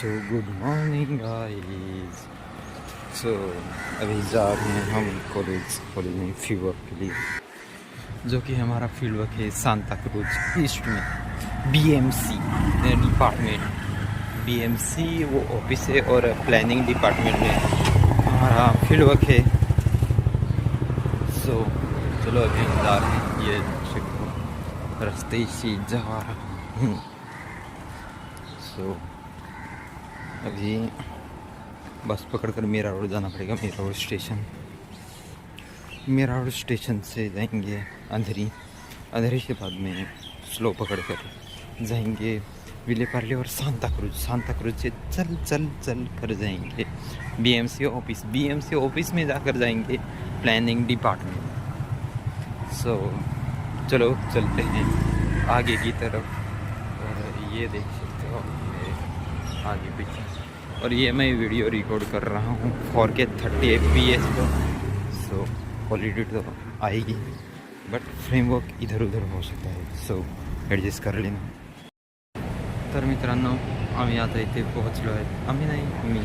So good morning guys. So अभी जा रहे हैं हम कॉलेज में फील्ड वर्क के लिए, जो कि हमारा फील्ड वर्क है सांता क्रूज ईस्ट में बीएमसी डिपार्टमेंट। बीएमसी वो ऑफिस है और प्लानिंग डिपार्टमेंट में हमारा फील्ड वर्क है। सो चलो अभी हम जा रहे हैं, ये रास्ते से जा रहा हूँ। सो अभी बस पकड़कर मीरा रोड जाना पड़ेगा। मीरा रोड स्टेशन से जाएंगे अंधेरी से बाद में स्लो पकड़कर जाएंगे विले पार्ले और सांता क्रूज से चल कर जाएंगे बीएमसी ऑफिस में जाकर जाएंगे प्लानिंग डिपार्टमेंट। सो चलो चलते हैं आगे की तरफ। और ये देख सकते हो आगे पीछे, और ये मैं वीडियो रिकॉर्ड कर रहा हूँ 4K 30 FPS पर। सो क्वालिटी तो आएगी बट फ्रेमवर्क इधर उधर हो सकता है, सो ॲडजस्ट कर लेना। तर मित्रांनो, आम्ही आता इथे पोहोचलो आहे। आम्ही नाही, मी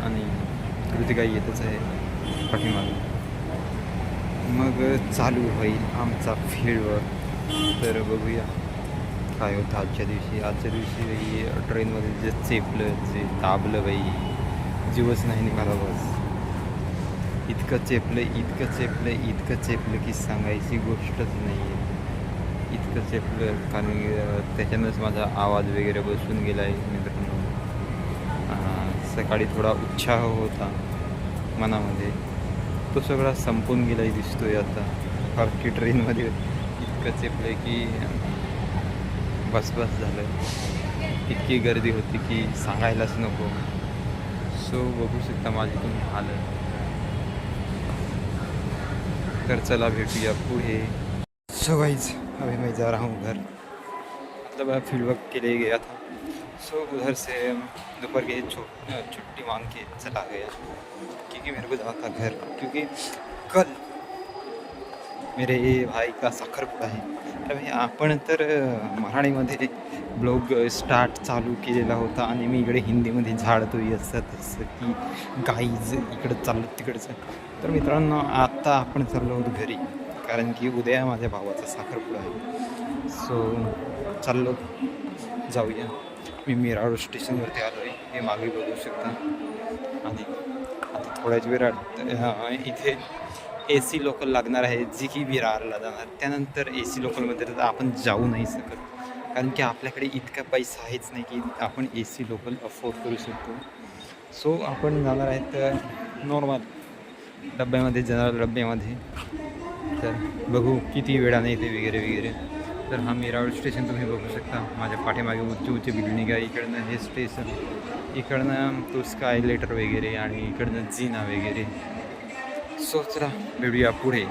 आणि कृतिका येतच आहे पाठीमागे। मग चालू होईल आमचा फील्डवर्क। तर बघूया काय होतं आजच्या दिवशी बाई ट्रेनमध्ये जे चेपलं जे दाबलं बाई, जीवच नाही निघाला बस। इतकं चेपलं की सांगायची गोष्टच नाही आहे। इतकं चेपलं कारण त्याच्यानंच माझा आवाज वगैरे बसून गेला आहे मित्रांनो। सकाळी थोडा उत्साह होता मनामध्ये, तो सगळा संपून गेलाही दिसतोय आता। कारण की ट्रेनमध्ये इतकं चेपलं की बस झालं। इतकी गर्दी होती की सांगायलाच नको। सो बघू शकता माझी तुम्ही हालत। तर चला भेटूया पुढे। सो गाइस, अभी मैं जा रहा हूँ घर, मतलब फील्ड वर्क के लिए गया था। सो उधर से दोपहर की छुट्टी मांग के चला गया क्योंकि मेरे को जाना था घर, क्योंकि कल मेरे भाई का साखरपुडा आहे। तर आपण तर मराठीमध्ये ब्लॉग स्टार्ट चालू केलेला होता आणि मी इकडे हिंदीमध्ये झाडतोय असं तसं की गाईज इकडं चाललं तिकडचं। तर मित्रांनो, आता आपण चाललो आहोत घरी, कारण की उद्या माझ्या भावाचा साखरपुडा आहे। सो चाललो, जाऊया। मी मीरा रोड स्टेशनवरती आलो आहे, हे मागे बघू शकता। आणि आता थोड्याच वेळात इथे AC लोकल लागणार आहे, जी की विरारला जाणार। त्यानंतर AC लोकलमध्ये तर आपण जाऊ नाही शकत, कारण की आपल्याकडे इतका पैसा आहेच नाही की आपण AC लोकल अफोर्ड करू शकतो। सो आपण जाणार आहेत नॉर्मल डब्यामध्ये, जनरल डब्यामध्ये। तर बघू किती वेळाने येते वगैरे। तर हा मीरा रोड स्टेशन तुम्ही बघू शकता। माझ्या पाठीमागे उंची बिल्डिंग आहे, इकडनं हे स्टेशन, इकडनं तो स्काय लेटर वगैरे, आणि इकडनं जिना वगैरे। सो चला भेटूया पुढे।